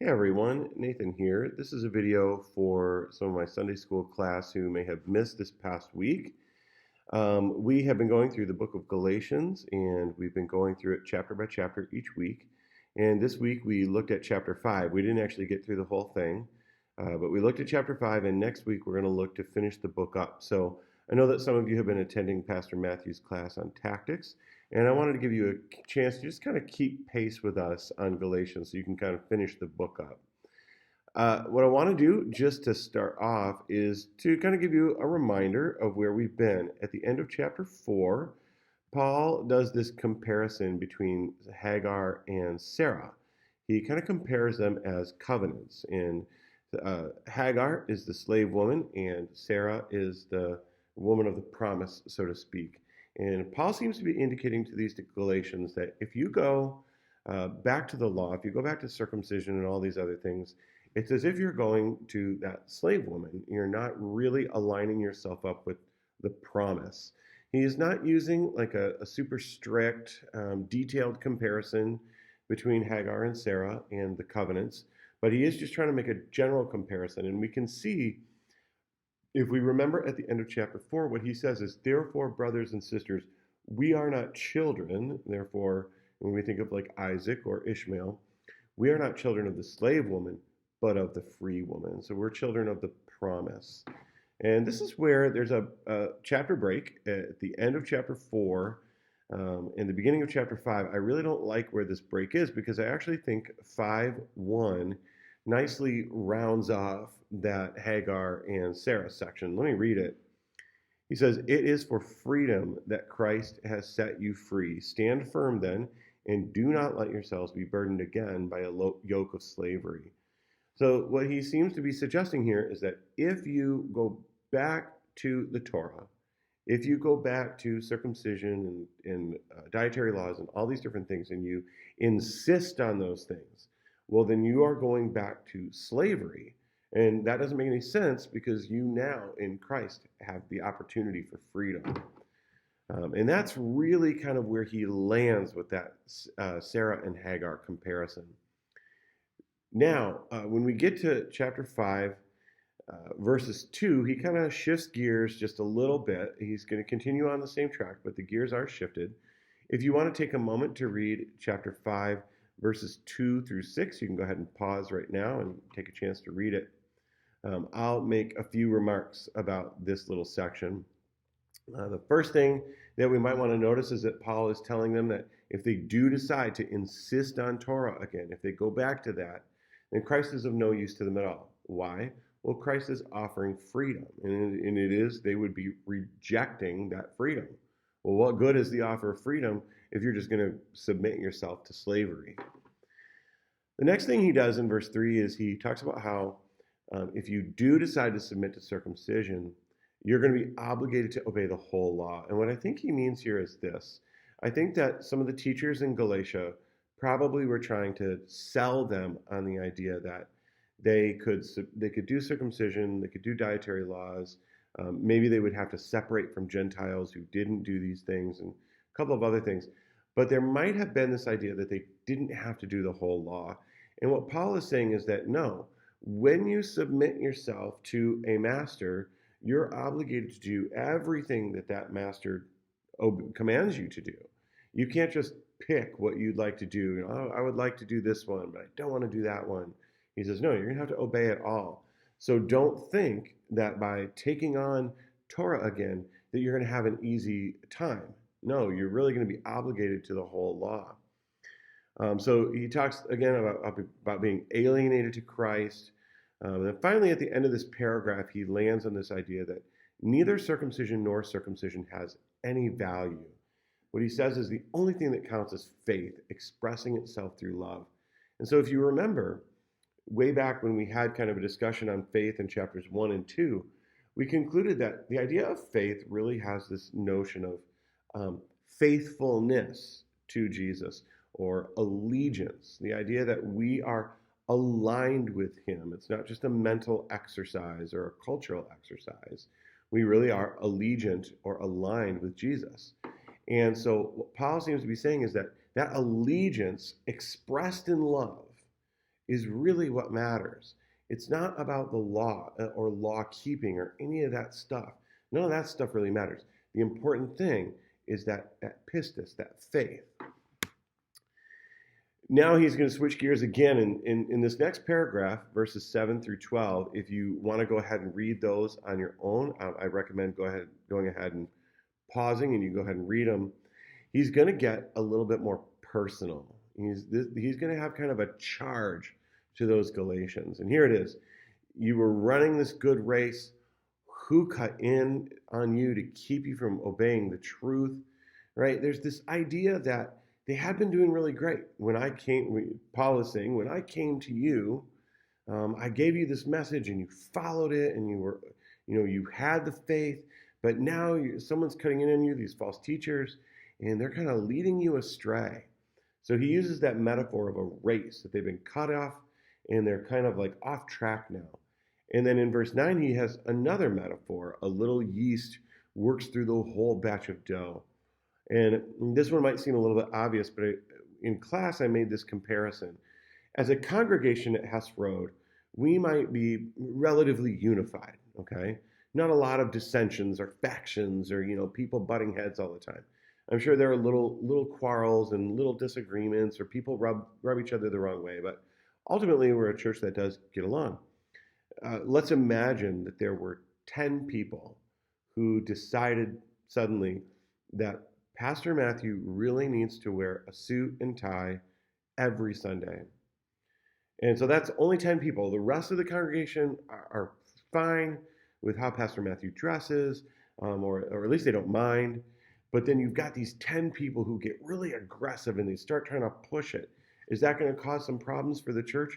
Hey everyone, Nathan here. This is a video for some of my Sunday school class who may have missed this past week. We have been going through the book of Galatians and we've been going through it chapter by chapter each week. And this week we looked at chapter 5. We didn't actually get through the whole thing, but we looked at chapter 5, and next week we're going to look to finish the book up. So I know that some of you have been attending Pastor Matthew's class on tactics, and I wanted to give you a chance to just kind of keep pace with us on Galatians so you can kind of finish the book up. What I want to do just to start off is to kind of give you a reminder of where we've been. At the end of chapter 4, Paul does this comparison between Hagar and Sarah. He kind of compares them as covenants. And Hagar is the slave woman, and Sarah is the woman of the promise, so to speak. And Paul seems to be indicating to these Galatians that if you go back to the law, if you go back to circumcision and all these other things, it's as if you're going to that slave woman. You're not really aligning yourself up with the promise. He is not using like a super strict, detailed comparison between Hagar and Sarah and the covenants, but he is just trying to make a general comparison. And we can see, if we remember at the end of chapter 4, what he says is, therefore, brothers and sisters, we are not children. Therefore, when we think of like Isaac or Ishmael, we are not children of the slave woman, but of the free woman. So we're children of the promise. And this is where there's a chapter break at the end of chapter 4, in the beginning of chapter 5. I really don't like where this break is because I actually think 5:1 nicely rounds off that Hagar and Sarah section. Let me read it. He says, "It is for freedom that Christ has set you free. Stand firm then, and do not let yourselves be burdened again by a yoke of slavery." So what he seems to be suggesting here is that if you go back to the Torah, if you go back to circumcision and dietary laws and all these different things, and you insist on those things, well, then you are going back to slavery. And that doesn't make any sense because you now in Christ have the opportunity for freedom. And that's really kind of where he lands with that Sarah and Hagar comparison. Now, when we get to chapter 5, verses 2, he kind of shifts gears just a little bit. He's going to continue on the same track, but the gears are shifted. If you want to take a moment to read chapter 5, verses 2 through 6, you can go ahead and pause right now and take a chance to read it. I'll make a few remarks about this little section. The first thing that we might want to notice is that Paul is telling them that if they do decide to insist on Torah again, if they go back to that, then Christ is of no use to them at all. Why? Well, Christ is offering freedom, and it is, they would be rejecting that freedom. Well, what good is the offer of freedom if you're just going to submit yourself to slavery? The next thing he does in verse 3 is he talks about how if you do decide to submit to circumcision, you're going to be obligated to obey the whole law. And what I think he means here is this. I think that some of the teachers in Galatia probably were trying to sell them on the idea that they could do circumcision, they could do dietary laws, maybe they would have to separate from Gentiles who didn't do these things, and a couple of other things. But there might have been this idea that they didn't have to do the whole law. And what Paul is saying is that no, when you submit yourself to a master, you're obligated to do everything that that master commands you to do. You can't just pick what you'd like to do. You know, oh, I would like to do this one, but I don't want to do that one. He says, no, you're going to have to obey it all. So don't think that by taking on Torah again, that you're going to have an easy time. No, you're really going to be obligated to the whole law. So he talks again about being alienated to Christ. And finally, at the end of this paragraph, he lands on this idea that neither circumcision nor circumcision has any value. What he says is the only thing that counts is faith, expressing itself through love. And so if you remember, way back when we had kind of a discussion on faith in chapters 1 and 2, we concluded that the idea of faith really has this notion of faithfulness to Jesus, or allegiance, the idea that we are aligned with him. It's not just a mental exercise or a cultural exercise. We really are allegiant or aligned with Jesus. And so what Paul seems to be saying is that that allegiance expressed in love is really what matters. It's not about the law or law keeping or any of that stuff. None of that stuff really matters. The important thing is that pistis, that faith. Now he's going to switch gears again in this next paragraph, verses 7 through 12. If you want to go ahead and read those on your own, I recommend going ahead and pausing, and you go ahead and read them. He's going to get a little bit more personal. He's going to have kind of a charge to those Galatians. And here it is. You were running this good race. Who cut in on you to keep you from obeying the truth? Right? There's this idea that they had been doing really great. Paul is saying, when I came to you, I gave you this message and you followed it and you had the faith, but now someone's cutting in on you, these false teachers, and they're kind of leading you astray. So he uses that metaphor of a race, that they've been cut off and they're kind of like off track now. And then in verse 9, he has another metaphor. A little yeast works through the whole batch of dough. And this one might seem a little bit obvious, but in class I made this comparison. As a congregation at Hess Road, we might be relatively unified, okay? Not a lot of dissensions or factions or, people butting heads all the time. I'm sure there are little quarrels and little disagreements, or people rub each other the wrong way, but ultimately we're a church that does get along. Let's imagine that there were 10 people who decided suddenly that Pastor Matthew really needs to wear a suit and tie every Sunday. And so that's only 10 people. The rest of the congregation are fine with how Pastor Matthew dresses, or at least they don't mind. But then you've got these 10 people who get really aggressive and they start trying to push it. Is that going to cause some problems for the church?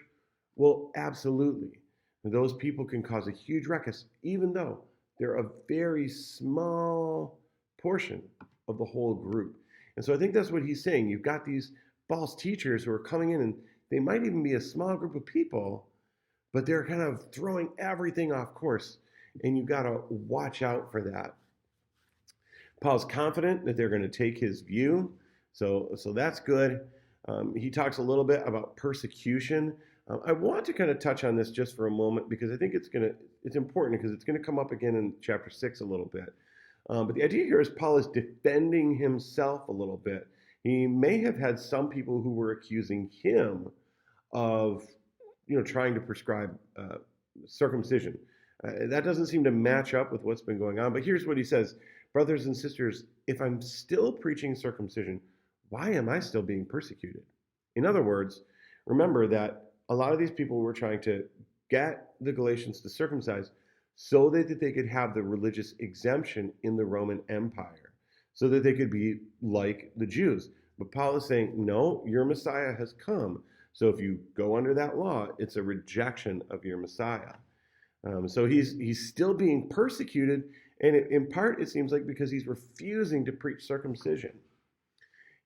Well, absolutely. Those people can cause a huge ruckus, even though they're a very small portion of the whole group. And so I think that's what he's saying. You've got these false teachers who are coming in, and they might even be a small group of people, but they're kind of throwing everything off course, and you've got to watch out for that. Paul's confident that they're going to take his view, so that's good. He talks a little bit about persecution. I want to kind of touch on this just for a moment because I think it's important because it's going to come up again in chapter 6 a little bit. But the idea here is Paul is defending himself a little bit. He may have had some people who were accusing him of, trying to prescribe circumcision. That doesn't seem to match up with what's been going on. But here's what he says: brothers and sisters, if I'm still preaching circumcision, why am I still being persecuted? In other words, remember that a lot of these people were trying to get the Galatians to circumcise so that they could have the religious exemption in the Roman Empire, so that they could be like the Jews. But Paul is saying, no, your Messiah has come. So if you go under that law, it's a rejection of your Messiah. So he's still being persecuted, and in part it seems like because he's refusing to preach circumcision.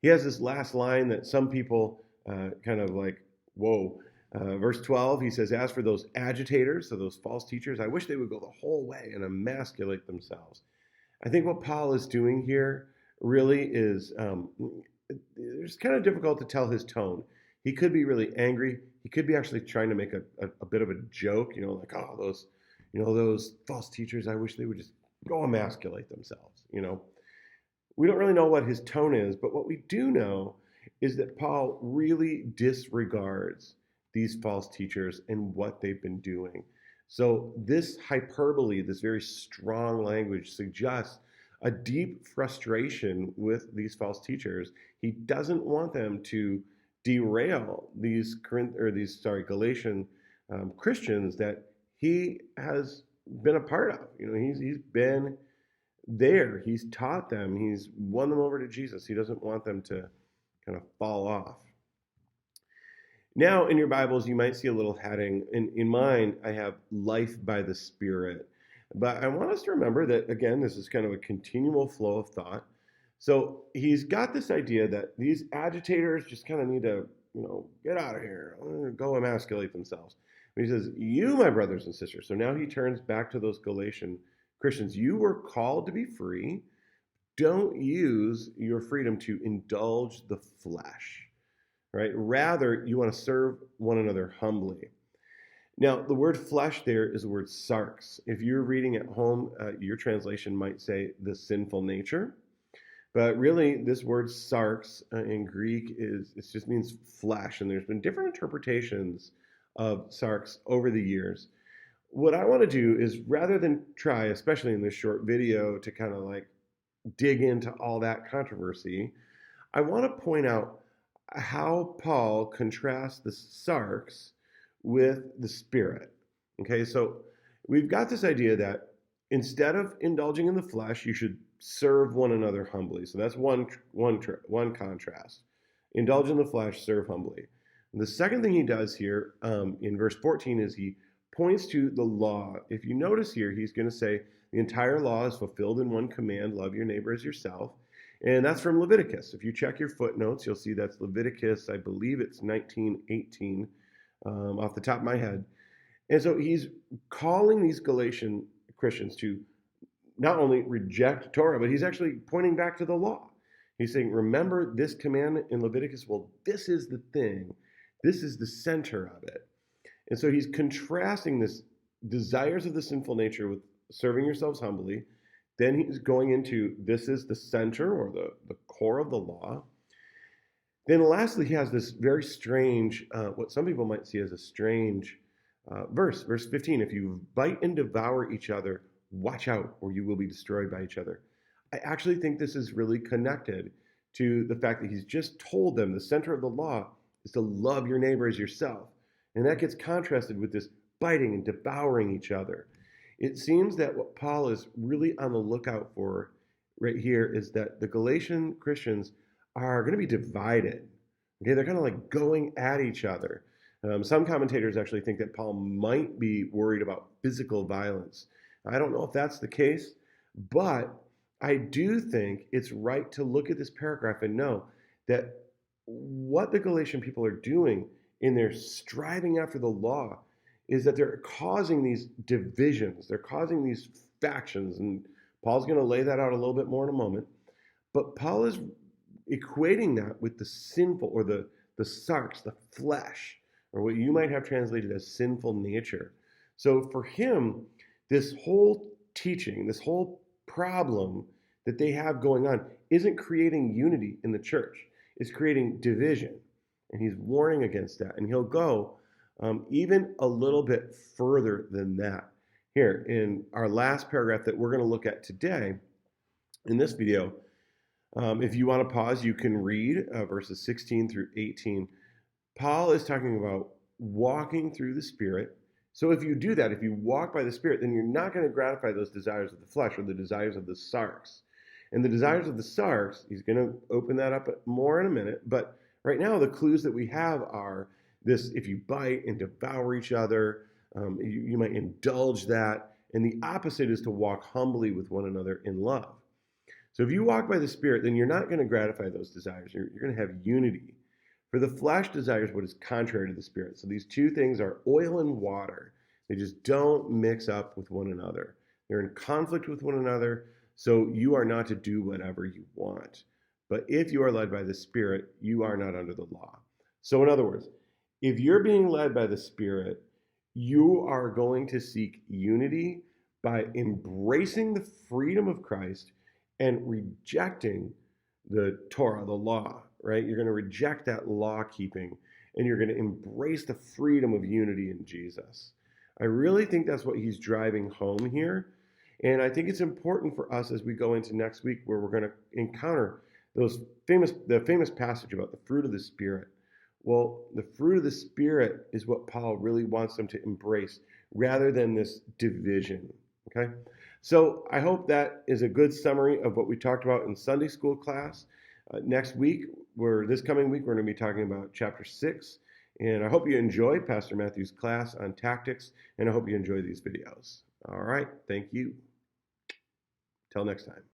He has this last line that some people kind of like, whoa. Verse 12, he says, as for those agitators, so those false teachers, I wish they would go the whole way and emasculate themselves. I think what Paul is doing here really is, it's kind of difficult to tell his tone. He could be really angry. He could be actually trying to make a bit of a joke, like, oh, those false teachers, I wish they would just go emasculate themselves, We don't really know what his tone is, but what we do know is that Paul really disregards these false teachers and what they've been doing. So this hyperbole, this very strong language, suggests a deep frustration with these false teachers. He doesn't want them to derail these Galatian Christians that he has been a part of. He's been there. He's taught them. He's won them over to Jesus. He doesn't want them to kind of fall off. Now, in your Bibles, you might see a little heading. In mine, I have life by the Spirit. But I want us to remember that, again, this is kind of a continual flow of thought. So he's got this idea that these agitators just kind of need to, get out of here, go emasculate themselves. But he says, you, my brothers and sisters. So now he turns back to those Galatian Christians. You were called to be free. Don't use your freedom to indulge the flesh. right? Rather, you want to serve one another humbly. Now, the word flesh there is the word sarx. If you're reading at home, your translation might say the sinful nature. But really, this word sarx in Greek it just means flesh. And there's been different interpretations of sarx over the years. What I want to do is rather than try, especially in this short video, to kind of like dig into all that controversy, I want to point out how Paul contrasts the sarx with the spirit. Okay, so we've got this idea that instead of indulging in the flesh, you should serve one another humbly. So that's one contrast. Indulge in the flesh, serve humbly. And the second thing he does here in verse 14 is he points to the law. If you notice here, he's going to say the entire law is fulfilled in one command: love your neighbor as yourself. And that's from Leviticus. If you check your footnotes, you'll see that's Leviticus, I believe it's 19:18 off the top of my head. And so he's calling these Galatian Christians to not only reject Torah, but he's actually pointing back to the law. He's saying, remember this commandment in Leviticus? Well, this is the thing. This is the center of it. And so he's contrasting this desires of the sinful nature with serving yourselves humbly. Then he's going into this is the center or the core of the law. Then lastly, he has this very strange, what some people might see as a strange verse 15. If you bite and devour each other, watch out or you will be destroyed by each other. I actually think this is really connected to the fact that he's just told them the center of the law is to love your neighbor as yourself. And that gets contrasted with this biting and devouring each other. It seems that what Paul is really on the lookout for right here is that the Galatian Christians are going to be divided. Okay, they're kind of like going at each other. Some commentators actually think that Paul might be worried about physical violence. I don't know if that's the case, but I do think it's right to look at this paragraph and know that what the Galatian people are doing in their striving after the law is that they're causing these divisions. They're causing these factions. And Paul's going to lay that out a little bit more in a moment. But Paul is equating that with the sinful or the sarx, the flesh, or what you might have translated as sinful nature. So for him, this whole teaching, this whole problem that they have going on isn't creating unity in the church. It's creating division. And he's warning against that. And he'll go even a little bit further than that. Here, in our last paragraph that we're going to look at today, in this video, if you want to pause, you can read verses 16 through 18. Paul is talking about walking through the Spirit. So if you do that, if you walk by the Spirit, then you're not going to gratify those desires of the flesh or the desires of the sarx. And the desires of the sarx, he's going to open that up more in a minute. But right now, the clues that we have are this: if you bite and devour each other, you might indulge that. And the opposite is to walk humbly with one another in love. So if you walk by the Spirit, then you're not going to gratify those desires. You're going to have unity. For the flesh desires what is contrary to the Spirit. So these two things are oil and water. They just don't mix up with one another. They're in conflict with one another, so you are not to do whatever you want. But if you are led by the Spirit, you are not under the law. So in other words, if you're being led by the Spirit, you are going to seek unity by embracing the freedom of Christ and rejecting the Torah, the law, right? You're going to reject that law keeping and you're going to embrace the freedom of unity in Jesus. I really think that's what he's driving home here. And I think it's important for us as we go into next week where we're going to encounter the famous passage about the fruit of the Spirit. Well, the fruit of the Spirit is what Paul really wants them to embrace rather than this division, okay? So I hope that is a good summary of what we talked about in Sunday school class. Next week, this coming week, we're going to be talking about chapter 6. And I hope you enjoy Pastor Matthew's class on tactics, and I hope you enjoy these videos. All right, thank you. Till next time.